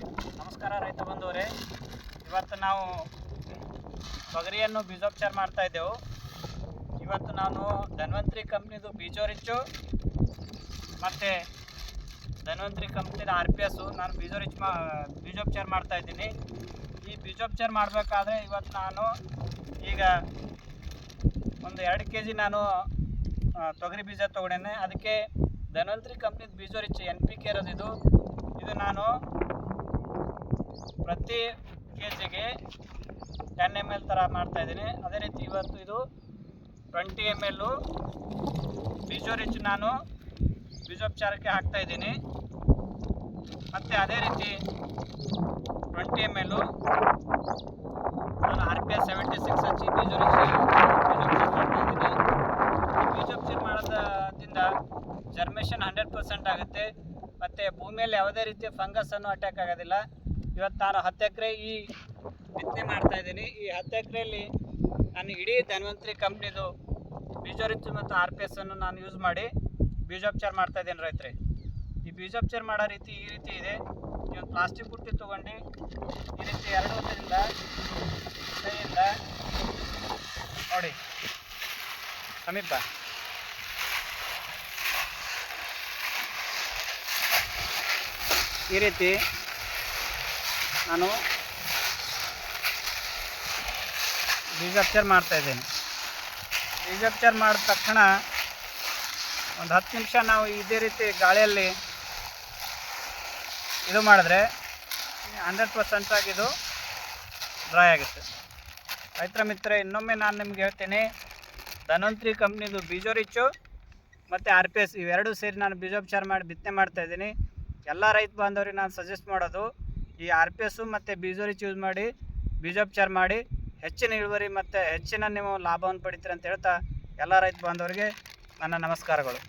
ನಮಸ್ಕಾರ ರೈತ ಬಂಧುವರೇ, ಇವತ್ತು ನಾವು ತೊಗರಿಯನ್ನು ಬೀಜೋಪಚಾರ ಮಾಡ್ತಾ ಇದ್ದೆವು. ಇವತ್ತು ನಾನು ಧನ್ವಂತರಿ ಕಂಪ್ನಿದು ಬೀಜೋ ರಿಚ್ಚು ಮತ್ತು ಧನ್ವಂತರಿ ಕಂಪ್ನಿದ RPS ನಾನು ಬೀಜೋಪಚಾರ ಮಾಡ್ತಾ ಇದ್ದೀನಿ. ಈ ಬೀಜೋಪಚಾರ ಮಾಡಬೇಕಾದ್ರೆ ಇವತ್ತು ನಾನು ಈಗ ಒಂದು 2 kg ನಾನು ತೊಗರಿ ಬೀಜ ತೊಗೊಂಡೇನೆ. ಅದಕ್ಕೆ ಧನ್ವಂತರಿ ಕಂಪ್ನಿದ ಬೀಜೋ ರಿಚ್ NPK ಇರೋದು ಇದು ನಾನು ಪ್ರತಿ kgಗೆ 10 ml ಥರ ಮಾಡ್ತಾಯಿದ್ದೀನಿ. ಅದೇ ರೀತಿ ಇವತ್ತು ಇದು 20 ml ಬೀಜೋ ರಿಚ್ ನಾನು ಬೀಜೋಪಚಾರಕ್ಕೆ ಹಾಕ್ತಾಯಿದ್ದೀನಿ. ಮತ್ತು ಅದೇ ರೀತಿ 20 ml ನಾನು RPS 76 ಹಚ್ಚಿ ಬೀಜೋ ರಿಚ್ ಬೀಜೋಪಚಾರ ಮಾಡ್ತಾಯಿದ್ದೀನಿ. ಈ ಬೀಜೋಪಚಾರ ಮಾಡೋದ್ರಿಂದ ಜರ್ಮೇಷನ್ 100% ಆಗುತ್ತೆ ಮತ್ತು ಭೂಮಿಯಲ್ಲಿ ಯಾವುದೇ ರೀತಿಯ ಫಂಗಸನ್ನು ಅಟ್ಯಾಕ್ ಆಗೋದಿಲ್ಲ. ಇವತ್ತು ನಾನು 10 ಎಕರೆ ಈ ಬಿತ್ತನೆ ಮಾಡ್ತಾಯಿದ್ದೀನಿ. ಈ 10 ಎಕರೆಯಲ್ಲಿ ನಾನು ಇಡೀ ಧನ್ವಂತರಿ ಕಂಪ್ನಿದು ಬೀಜೋ ರಿಚ್ ಮತ್ತು RPS ಅನ್ನು ನಾನು ಯೂಸ್ ಮಾಡಿ ಬೀಜೋಪಚಾರ ಮಾಡ್ತಾಯಿದ್ದೀನಿ ರೈತರೇ. ಈ ಬೀಜೋಪಚಾರ ಮಾಡೋ ರೀತಿ ಈ ರೀತಿ ಇದೆ. ಈ ಒಂದು ಪ್ಲಾಸ್ಟಿಕ್ ಬುಟ್ಟಿ ತೊಗೊಂಡು ಈ ರೀತಿ 2 ಹೊತ್ತಿನಿಂದ ಕೈಯಿಂದ ನೋಡಿ ಸಮೀಪ ಈ ರೀತಿ ನಾನು ಬೀಜೋಪಚಾರ ಮಾಡ್ತಾಯಿದ್ದೀನಿ. ಬೀಜೋಪಚಾರ ಮಾಡಿದ ತಕ್ಷಣ ಒಂದು 10 ನಿಮಿಷ ನಾವು ಇದೇ ರೀತಿ ಗಾಳಿಯಲ್ಲಿ ಇದು ಮಾಡಿದ್ರೆ 100% ಆಗಿದು ಡ್ರೈ ಆಗುತ್ತೆ. ರೈತರ ಮಿತ್ರ, ಇನ್ನೊಮ್ಮೆ ನಾನು ನಿಮ್ಗೆ ಹೇಳ್ತೀನಿ, ಧನ್ವಂತರಿ ಕಂಪ್ನಿದು ಬೀಜೋ ರಿಚ್ಚು ಮತ್ತು RPS ಇವೆರಡೂ ಸೇರಿ ನಾನು ಬೀಜೋಪಚಾರ ಮಾಡಿ ಬಿತ್ತನೆ ಮಾಡ್ತಾಯಿದ್ದೀನಿ. ಎಲ್ಲ ರೈತ ಬಾಂಧವರಿಗೆ ನಾನು ಸಜೆಸ್ಟ್ ಮಾಡೋದು, ಈ RPS ಮತ್ತು ಬೀಜೋ ರಿಚ್ ಯೂಸ್ ಮಾಡಿ ಬೀಜೋಪಚಾರ ಮಾಡಿ ಹೆಚ್ಚಿನ ಇಳುವರಿ ಮತ್ತು ಹೆಚ್ಚಿನ ನೀವು ಲಾಭವನ್ನು ಪಡಿತೀರಿ ಅಂತ ಹೇಳ್ತಾ ಎಲ್ಲ ರೈತ ಬಾಂಧವರಿಗೆ ನನ್ನ ನಮಸ್ಕಾರಗಳು.